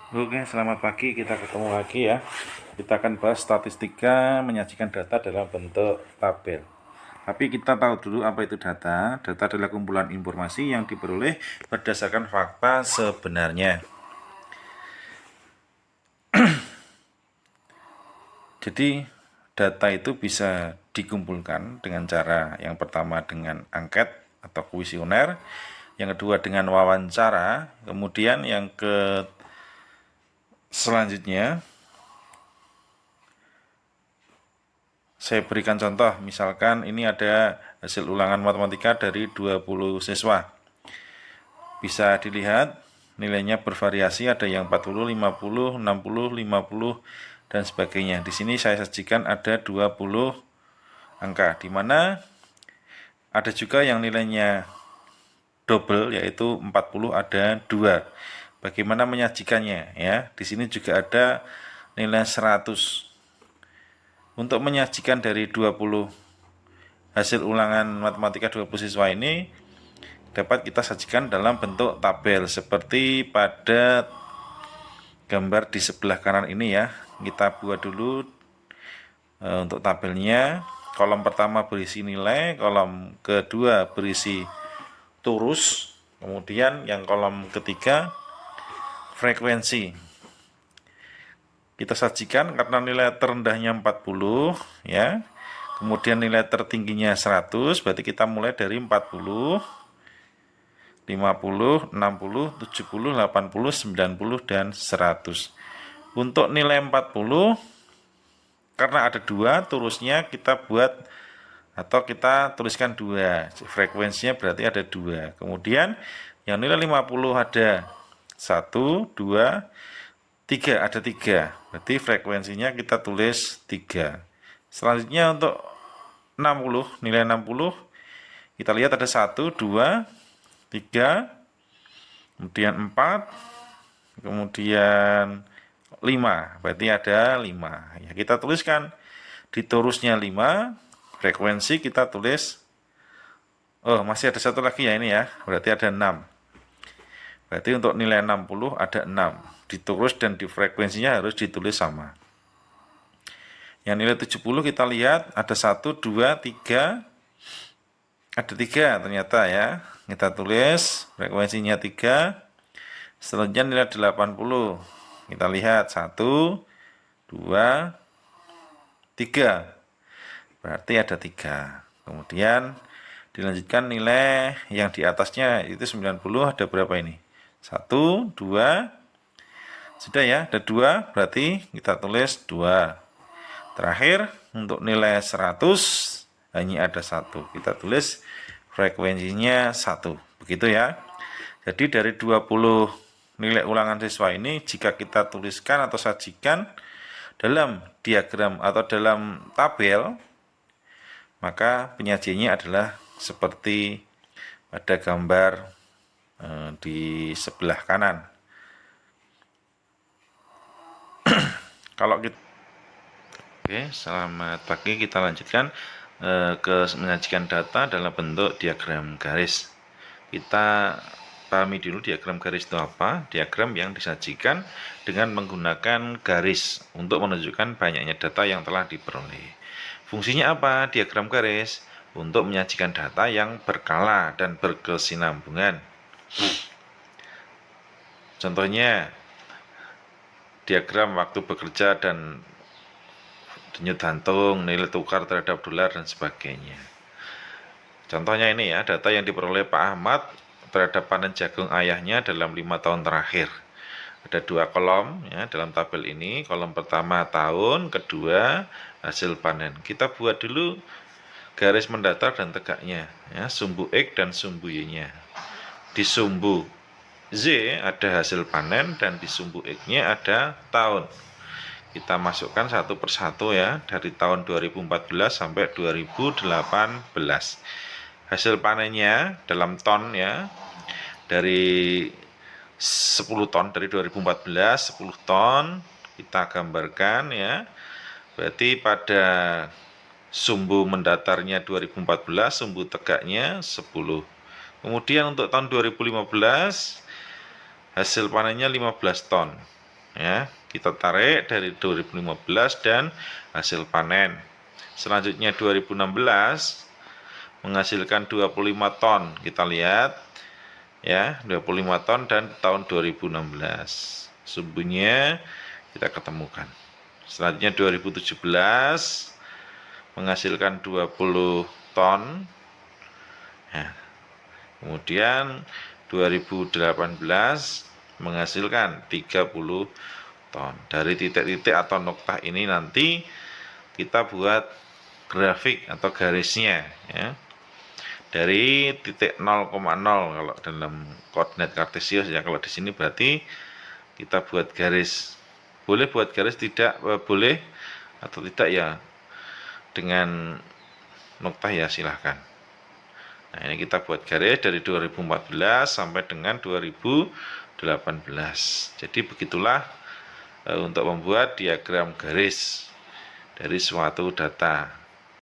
Oke, selamat pagi. Kita ketemu lagi ya. Kita akan bahas statistika menyajikan data dalam bentuk tabel. Tapi kita tahu dulu apa itu data. Data adalah kumpulan informasi yang diperoleh berdasarkan fakta sebenarnya. Jadi, data itu bisa dikumpulkan dengan cara yang pertama dengan angket atau kuesioner, yang kedua dengan wawancara, kemudian yang selanjutnya saya berikan contoh, misalkan ini ada hasil ulangan matematika dari 20 siswa. Bisa dilihat nilainya bervariasi, ada yang 40, 50, 60, 50 dan sebagainya. Di sini saya sajikan ada 20 angka, di mana ada juga yang nilainya double, yaitu 40, ada 2. Bagaimana menyajikannya ya? Di sini juga ada nilai 100. Untuk menyajikan dari 20 hasil ulangan matematika 20 siswa ini dapat kita sajikan dalam bentuk tabel seperti pada gambar di sebelah kanan ini ya. Kita buat dulu untuk tabelnya. Kolom pertama berisi nilai, kolom kedua berisi turus, kemudian yang kolom ketiga frekuensi. Kita sajikan karena nilai terendahnya 40 ya. Kemudian nilai tertingginya 100, berarti kita mulai dari 40, 50, 60, 70, 80, 90, dan 100. Untuk nilai 40, karena ada 2, turusnya kita buat atau kita tuliskan 2. Frekuensinya berarti ada 2. Kemudian yang nilai 50 ada 1, 2, 3, ada 3. Berarti frekuensinya kita tulis 3. Selanjutnya untuk 60, nilai 60 kita lihat ada 1, 2, 3, kemudian 4, kemudian 5, berarti ada 5 ya. Kita tuliskan di torusnya 5, frekuensi kita tulis, oh masih ada satu lagi ya ini ya, berarti ada 6. Berarti untuk nilai 60 ada 6, di torus dan di frekuensinya harus ditulis sama. Yang nilai 70 kita lihat ada 1, 2, 3, ada 3 ternyata ya. Kita tulis frekuensinya 3. Selanjutnya nilai 80. Kita lihat 1, 2, 3. Berarti ada 3. Kemudian dilanjutkan nilai yang di atasnya itu 90, ada berapa ini? 1, 2. Sudah ya, ada 2, berarti kita tulis 2. Terakhir untuk nilai 100 hanya ada 1. Kita tulis frekuensinya 1. Begitu ya. Jadi dari 20 nilai ulangan siswa ini jika kita tuliskan atau sajikan dalam diagram atau dalam tabel, maka penyajiannya adalah seperti pada gambar di sebelah kanan. Kalau kita Oke, selamat pagi. Kita lanjutkan ke menyajikan data dalam bentuk diagram garis. Kita pahami dulu diagram garis itu apa. Diagram yang disajikan dengan menggunakan garis untuk menunjukkan banyaknya data yang telah diperoleh. Fungsinya apa diagram garis? Untuk menyajikan data yang berkala dan berkesinambungan. Contohnya diagram waktu bekerja dan denyut jantung, nilai tukar terhadap dolar, dan sebagainya. Contohnya ini ya, data yang diperoleh Pak Ahmad terhadap panen jagung ayahnya dalam 5 tahun terakhir. Ada 2 kolom ya dalam tabel ini. Kolom pertama tahun, kedua hasil panen. Kita buat dulu garis mendatar dan tegaknya ya, sumbu X dan sumbu Y-nya. Di sumbu Z ada hasil panen dan di sumbu X-nya ada tahun. Kita masukkan satu persatu ya, dari tahun 2014 sampai 2018. Hasil panennya dalam ton ya, dari 10 ton, dari 2014 10 ton kita gambarkan ya. Berarti pada sumbu mendatarnya 2014, sumbu tegaknya 10. Kemudian untuk tahun 2015 hasil panennya 15 ton. ya. Kita tarik dari 2015 dan hasil panen. Selanjutnya 2016 menghasilkan 25 ton. Kita lihat ya, 25 ton dan tahun 2016. Sumbunya kita ketemukan. Selanjutnya 2017 menghasilkan 20 ton. Nah, kemudian 2018 menghasilkan 30 ton. Dari titik-titik atau noktah ini nanti kita buat grafik atau garisnya ya. Dari titik 0,0 kalau dalam koordinat kartesius ya, kalau di sini berarti kita buat garis. Boleh buat garis, tidak boleh atau tidak ya dengan noktah ya silahkan. Nah, ini kita buat garis dari 2014 sampai dengan 2018. Jadi begitulah untuk membuat diagram garis dari suatu data.